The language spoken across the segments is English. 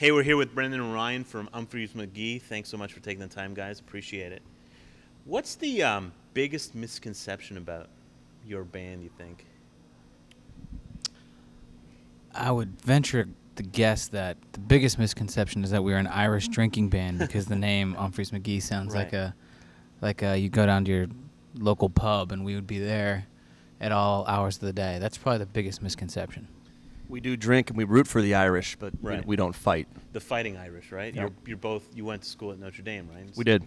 Hey, we're here with Brendan and Ryan from Umphrey's McGee. Thanks so much for taking the time, guys. Appreciate it. What's the biggest misconception about your band, you think? I would venture to guess that the biggest misconception is that we're an Irish drinking band because the name Umphrey's McGee sounds Right. like you go down to your local pub and we would be there at all hours of the day. That's probably the biggest misconception. We do drink and we root for the Irish, but Right. we don't fight. The Fighting Irish, right? Yep. You're both. You went to school at Notre Dame, right? We did.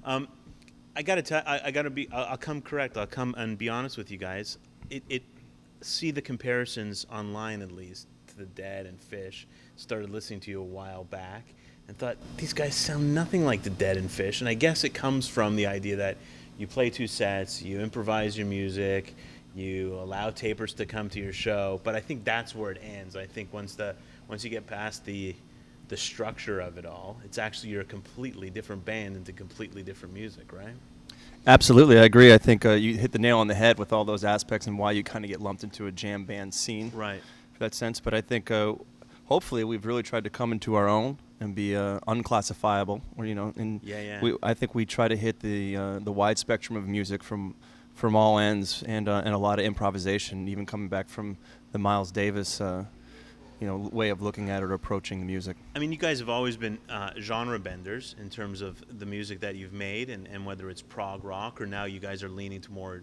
I gotta tell. I gotta be. I'll come correct. I'll come and be honest with you guys. See the comparisons online, at least, to the Dead and Fish. Started listening to you a while back and thought these guys sound nothing like the Dead and Fish. And I guess it comes from the idea that you play two sets, you improvise your music, you allow tapers to come to your show. But I think that's where it ends. I think once you get past the structure of it all, it's actually you're a completely different band into completely different music, right? Absolutely, I agree. I think you hit the nail on the head with all those aspects and why you kind of get lumped into a jam band scene. Right. For that sense. But I think hopefully we've really tried to come into our own and be unclassifiable. Or, and Yeah. I think we try to hit the wide spectrum of music from all ends and a lot of improvisation, even coming back from the Miles Davis way of looking at it or approaching the music. I mean, you guys have always been genre benders in terms of the music that you've made, and whether it's prog rock or now you guys are leaning to more,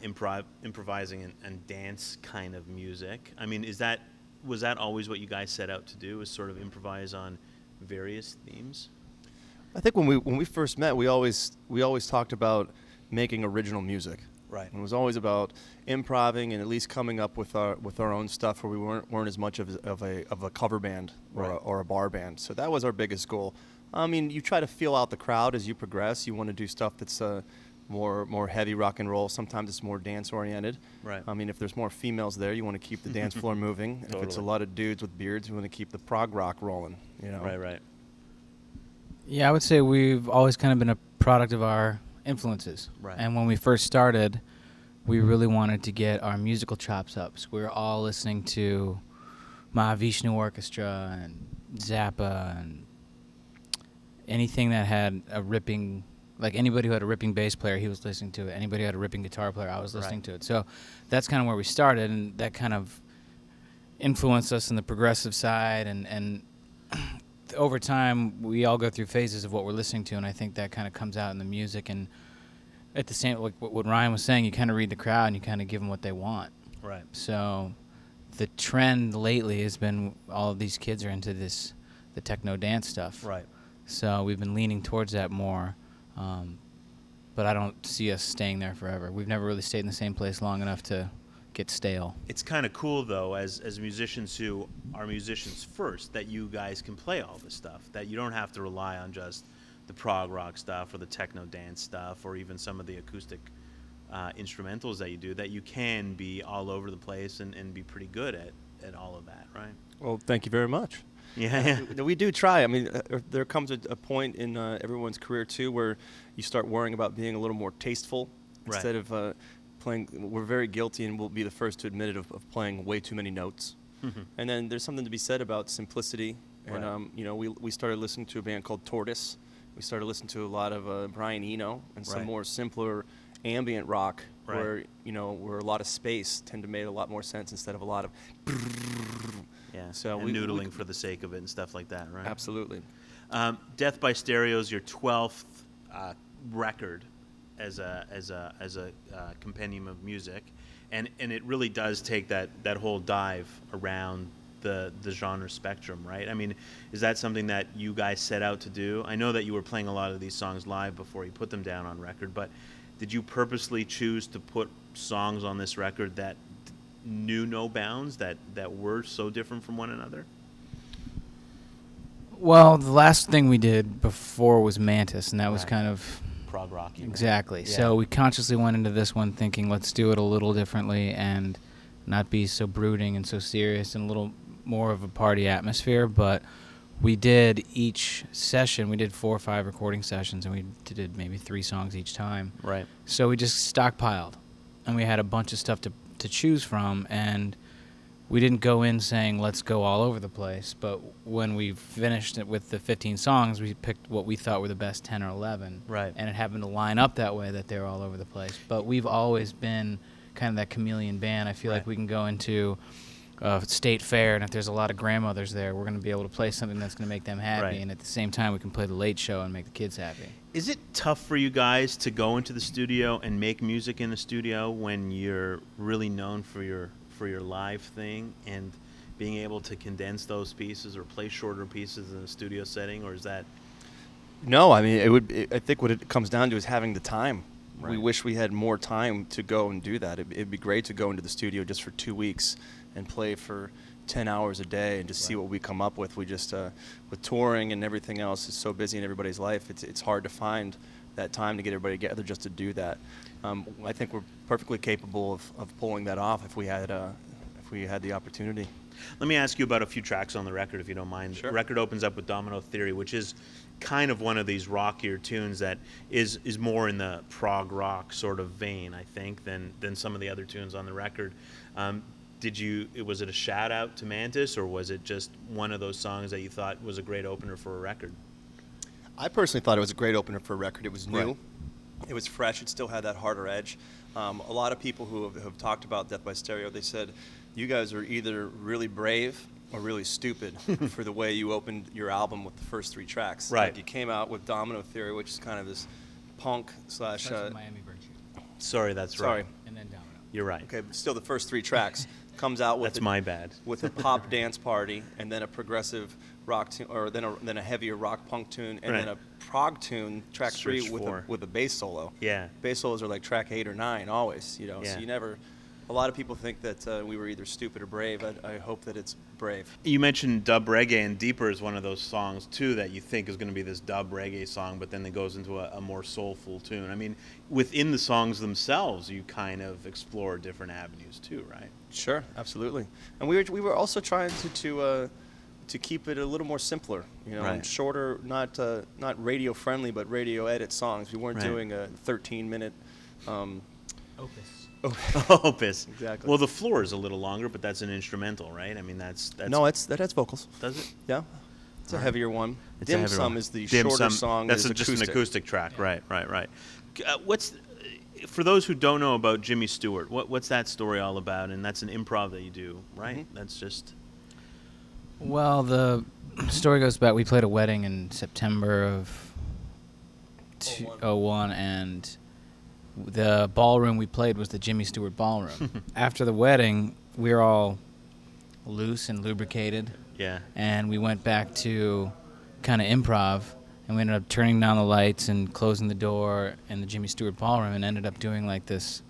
improvising and dance kind of music. I mean, was that always what you guys set out to do? Was sort of improvise on various themes? I think when we first met, we always talked about making original music. Right. It was always about improving and at least coming up with our own stuff where we weren't as much of a cover band or a bar band. So that was our biggest goal. I mean, you try to feel out the crowd as you progress. You want to do stuff that's more heavy rock and roll. Sometimes it's more dance oriented. Right. I mean, if there's more females there, you want to keep the dance floor moving. Totally. If it's a lot of dudes with beards, you want to keep the prog rock rolling. Right. Yeah, I would say we've always kind of been a product of our influences. Right. And when we first started, we really wanted to get our musical chops up. So we were all listening to Mahavishnu Orchestra and Zappa and anything that had a ripping, like anybody who had a ripping bass player, he was listening to it. Anybody who had a ripping guitar player, I was listening to it. So that's kind of where we started, and that kind of influenced us in the progressive side. And over time, we all go through phases of what we're listening to, and I think that kind of comes out in the music. And at the same, like what Ryan was saying, you kind of read the crowd and you kind of give them what they want. Right. So the trend lately has been all of these kids are into the techno dance stuff. Right. So we've been leaning towards that more, but I don't see us staying there forever. We've never really stayed in the same place long enough to get stale. It's kind of cool, though, as musicians who are musicians first, that you guys can play all this stuff, that you don't have to rely on just the prog rock stuff or the techno dance stuff or even some of the acoustic instrumentals that you do, that you can be all over the place and be pretty good at all of that, right? Well, thank you very much. Yeah. We do try. I mean, there comes a point in everyone's career, too, where you start worrying about being a little more tasteful instead of playing. We're very guilty, and we'll be the first to admit it, of playing way too many notes. And then there's something to be said about simplicity. And, we started listening to a band called Tortoise. We started listening to a lot of Brian Eno and some more simpler ambient rock where, where a lot of space tend to make a lot more sense instead of a lot of... Yeah, so and noodling for the sake of it and stuff like that, right? Absolutely. Death by Stereo is your 12th record as a compendium of music, and it really does take that whole dive around the genre spectrum, right? I mean, is that something that you guys set out to do? I know that you were playing a lot of these songs live before you put them down on record, but did you purposely choose to put songs on this record that knew no bounds, that were so different from one another? Well, the last thing we did before was Mantis, and that was kind of prog rocky. Exactly. Right? So we consciously went into this one thinking, let's do it a little differently and not be so brooding and so serious and a little more of a party atmosphere. But we did each session, we did 4 or 5 recording sessions, and we did maybe 3 songs each time. Right. So we just stockpiled, and we had a bunch of stuff to choose from, and we didn't go in saying let's go all over the place, but when we finished it with the 15 songs, we picked what we thought were the best 10 or 11. Right. And it happened to line up that way that they were all over the place. But we've always been kind of that chameleon band. I feel like we can go into state fair, and if there's a lot of grandmothers there, we're going to be able to play something that's going to make them happy, Right. and at the same time we can play the late show and make the kids happy. Is it tough for you guys to go into the studio and make music in the studio when you're really known for your live thing, and being able to condense those pieces or play shorter pieces in a studio setting, or is that? No, I mean, I think what it comes down to is having the time. Right. We wish we had more time to go and do that. It'd be great to go into the studio just for 2 weeks and play for 10 hours a day and just see what we come up with. We just, with touring and everything else, is so busy in everybody's life, it's hard to find that time to get everybody together just to do that. I think we're perfectly capable of pulling that off if we had the opportunity. Let me ask you about a few tracks on the record, if you don't mind. Sure. The record opens up with Domino Theory, which is kind of one of these rockier tunes that is more in the prog rock sort of vein, I think, than some of the other tunes on the record. Was it a shout out to Mantis, or was it just one of those songs that you thought was a great opener for a record? I personally thought it was a great opener for a record. It was new. Right. It was fresh. It still had that harder edge. A lot of people who have talked about Death by Stereo, they said, you guys are either really brave or really stupid for the way you opened your album with the first 3 tracks. Right. Like, you came out with Domino Theory, which is kind of this punk slash... Miami Virtue. Sorry, that's sorry. right. And then Domino. You're right. Okay, but still the first 3 tracks comes out with That's my bad. with a pop dance party, and then a progressive rock tune, or then a heavier rock punk tune, and then Right. a prog tune, track Switch 3 4. with a bass solo. Yeah. Bass solos are like track 8 or 9 always, you know. Yeah. So you never. A lot of people think that we were either stupid or brave. I hope that it's brave. You mentioned dub reggae, and Deeper is one of those songs too that you think is going to be this dub reggae song, but then it goes into a more soulful tune. I mean, within the songs themselves, you kind of explore different avenues too, right? Sure, absolutely. And we were also trying to keep it a little more simpler, you know, Right. and shorter, not radio friendly, but radio edit songs. We weren't Right. doing a 13-minute. Opus. Opus. Exactly. Well, The Floor is a little longer, but that's an instrumental, right? I mean, that's No, that has vocals. does it? Yeah, it's a Alright. heavier one. It's a Dim heavier Sum one. is the Dim shorter Sum, song. That's that is just an acoustic track, Yeah. right. What's for those who don't know about Jimmy Stewart? What's that story all about? And that's an improv that you do, right? Mhm. That's just Well, the story goes back. We played a wedding in September of 2001, and the ballroom we played was the Jimmy Stewart ballroom. After the wedding, we were all loose and lubricated, yeah. and we went back to kind of improv, and we ended up turning down the lights and closing the door in the Jimmy Stewart ballroom, and ended up doing like this,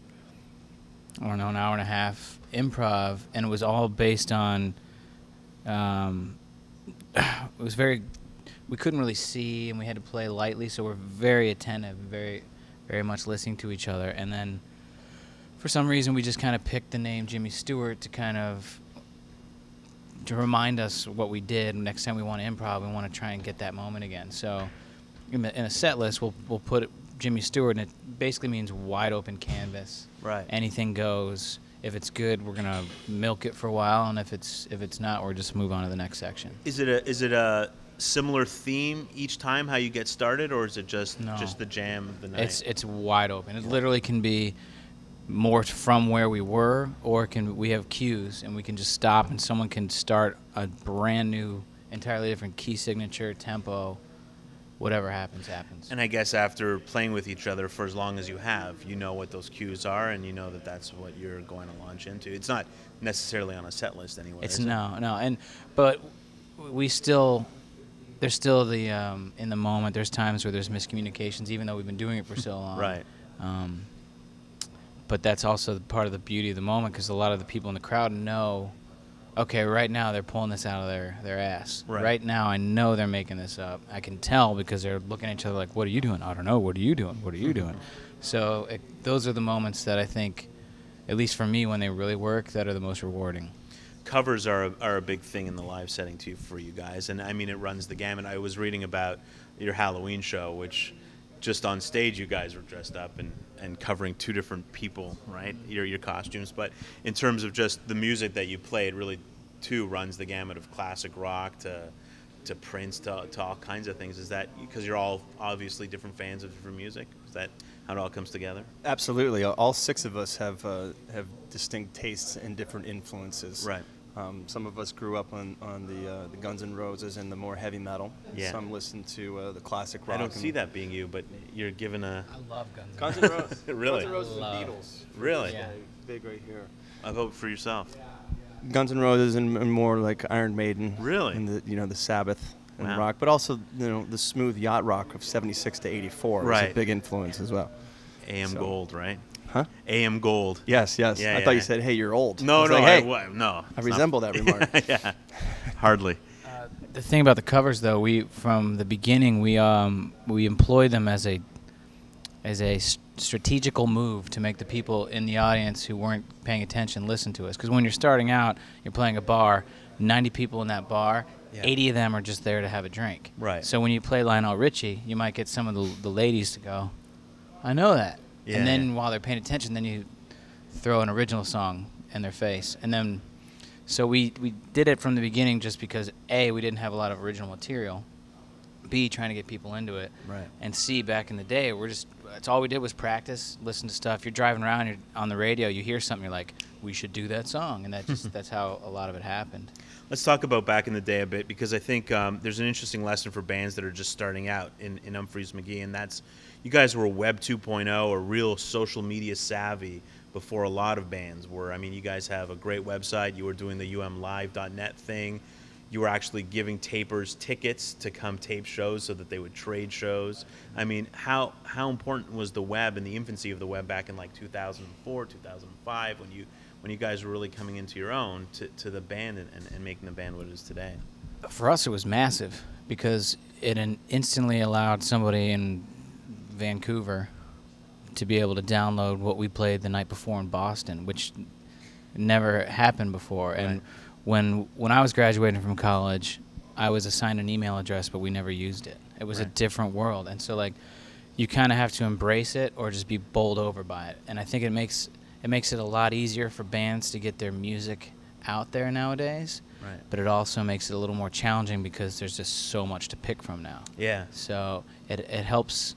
I don't know, an hour and a half improv, and it was all based on it was we couldn't really see, and we had to play lightly, so we're very attentive, very much listening to each other. And then for some reason we just kind of picked the name Jimmy Stewart to remind us what we did. Next time we want to improv, we want to try and get that moment again. So in a set list, we'll put Jimmy Stewart, and it basically means wide open canvas. Right. Anything goes. If it's good, we're gonna milk it for a while, and if it's not, we're just move on to the next section. Is it a similar theme each time how you get started, or is it just the jam of the night? It's wide open. It literally can be more from where we were, or we have cues, and we can just stop, and someone can start a brand new, entirely different key signature, tempo. Whatever happens. And I guess after playing with each other for as long as you have, you know what those cues are, and you know that that's what you're going to launch into. It's not necessarily on a set list anywhere. It's is it? no, but there's still the in the moment. There's times where there's miscommunications, even though we've been doing it for so long. Right. But that's also part of the beauty of the moment, because a lot of the people in the crowd know, okay, right now they're pulling this out of their ass. Right. Now I know they're making this up. I can tell because they're looking at each other like, what are you doing? I don't know. What are you doing? What are you doing? So those are the moments that I think, at least for me, when they really work, that are the most rewarding. Covers are a big thing in the live setting too for you guys, and I mean it runs the gamut. I was reading about your Halloween show, which just on stage you guys were dressed up and covering two different people, right? Your costumes. But in terms of just the music that you played, really too runs the gamut of classic rock to Prince to all kinds of things. Is that because you're all obviously different fans of different music? Is that how it all comes together? Absolutely. All six of us have distinct tastes and different influences. Right. Some of us grew up on the Guns N' Roses and the more heavy metal. Yeah. Some listen to the classic rock. I don't see that being you, but you're given a... I love Guns N' Guns Roses. N' Roses. Really? Guns N' Roses and Love. Beatles. Really? Yeah. Big right here. I vote for yourself. Guns N' Roses and more like Iron Maiden. Really? And the Sabbath and Wow. rock, but also the smooth yacht rock of '76 to '84 was Right. a big influence as well. AM So- Gold, right? Huh? AM Gold. Yes, yes. Yeah, I thought yeah. you said, "Hey, you're old." No, I was no, like, hey, no. I it's resemble not. that remark. Yeah, hardly. The thing about the covers, though, we from the beginning we employed them as a strategical move to make the people in the audience who weren't paying attention listen to us. Because when you're starting out, you're playing a bar, 90 people in that bar, Yeah. 80 of them are just there to have a drink. Right. So when you play Lionel Richie, you might get some of the ladies to go, I know that. Yeah, And then yeah. while they're paying attention, then you throw an original song in their face. And then, so we did it from the beginning just because, A, we didn't have a lot of original material, B, trying to get people into it, Right. and C, back in the day, that's all we did was practice, listen to stuff. You're driving around, you're on the radio, you hear something, you're like, we should do that song. And that's how a lot of it happened. Let's talk about back in the day a bit, because I think there's an interesting lesson for bands that are just starting out in Umphrey's McGee, and that's you guys were Web 2.0 or real social media savvy before a lot of bands were. I mean, you guys have a great website. You were doing the umlive.net thing. You were actually giving tapers tickets to come tape shows so that they would trade shows. I mean, how important was the web and the infancy of the web back in like 2004, 2005 when you guys were really coming into your own to the band and making the band what it is today? For us, it was massive because it instantly allowed somebody in Vancouver to be able to download what we played the night before in Boston, which never happened before. And when I was graduating from college, I was assigned an email address, but we never used it. It was a different world. And so, like, you kind of have to embrace it or just be bowled over by it. And I think it makes it a lot easier for bands to get their music out there nowadays. Right. But it also makes it a little more challenging because there's just so much to pick from now. Yeah. So it helps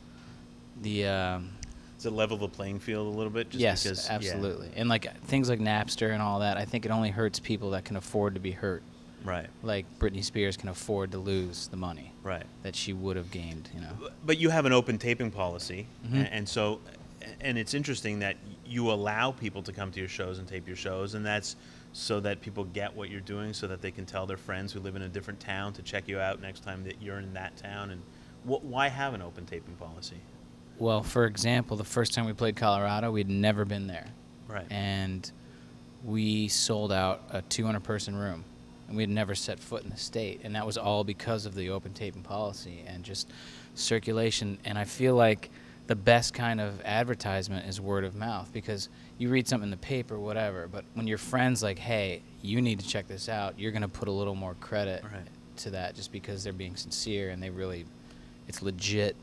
the Does it level the playing field a little bit? Just yes, because, absolutely. And like things like Napster and all that, I think it only hurts people that can afford to be hurt. Right. Like Britney Spears can afford to lose the money Right. that she would have gained, you know. But you have an open taping policy, Mhm. and so, and it's interesting that you allow people to come to your shows and tape your shows, and that's so that people get what you're doing, so that they can tell their friends who live in a different town to check you out next time that you're in that town. And why have an open taping policy? Well, for example, the first time we played Colorado, we'd never been there. Right. And we sold out a 200-person room. And we had never set foot in the state. And that was all because of the open taping policy and just circulation. And I feel like the best kind of advertisement is word of mouth, because you read something in the paper, whatever, but when your friend's like, hey, you need to check this out, you're going to put a little more credit to that just because they're being sincere and it's legit.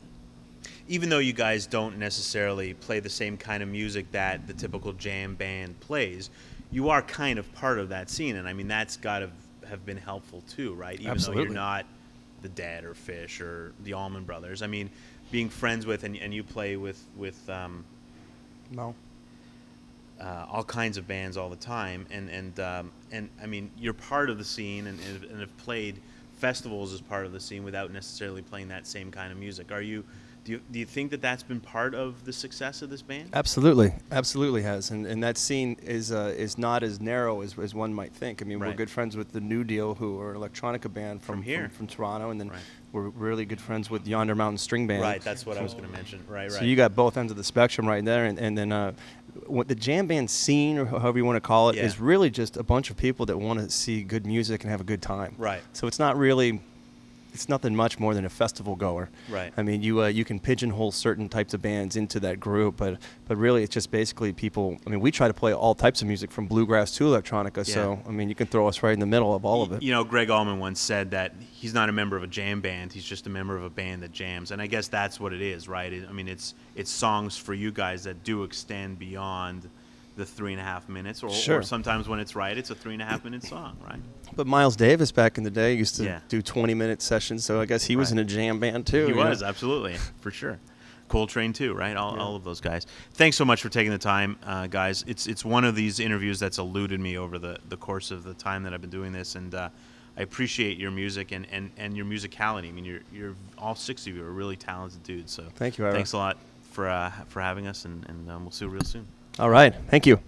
Even though you guys don't necessarily play the same kind of music that the typical jam band plays, you are kind of part of that scene, and I mean that's got to have been helpful too, right? Even Absolutely. though you're not the Dead or Fish or the Allman Brothers. I mean, being friends with and you play with No. all kinds of bands all the time, and I mean you're part of the scene and have played festivals as part of the scene without necessarily playing that same kind of music. Do you think that that's been part of the success of this band? Absolutely has, and that scene is not as narrow as one might think. I mean, we're Right. good friends with the New Deal, who are an electronica band From here. from Toronto, and then Right. we're really good friends with Yonder Mountain String Band. Right, that's what I was going to mention. Right. So you got both ends of the spectrum right there, and then what the jam band scene, or however you want to call it, Yeah. is really just a bunch of people that want to see good music and have a good time. Right. So it's not really it's nothing much more than a festival goer. Right. I mean, you can pigeonhole certain types of bands into that group, but really it's just basically people. I mean, we try to play all types of music from bluegrass to electronica. Yeah. So I mean, you can throw us right in the middle of all of it. You know, Greg Allman once said that he's not a member of a jam band; he's just a member of a band that jams. And I guess that's what it is, right? I mean, it's songs for you guys that do extend beyond the 3.5 minutes, or, Sure. or sometimes when it's right, it's a 3.5 minute song, right? But Miles Davis back in the day used to Yeah. do 20-minute sessions, so I guess he was Right. in a jam band too. He you know? was, absolutely, for sure. Coltrane too, right? All of those guys. Thanks so much for taking the time, guys. It's one of these interviews that's eluded me over the course of the time that I've been doing this, and I appreciate your music and your musicality. I mean, you're all 6 of you are really talented dudes. So Thank you, Ira. thanks a lot for having us, and we'll see you real soon. All right, thank you.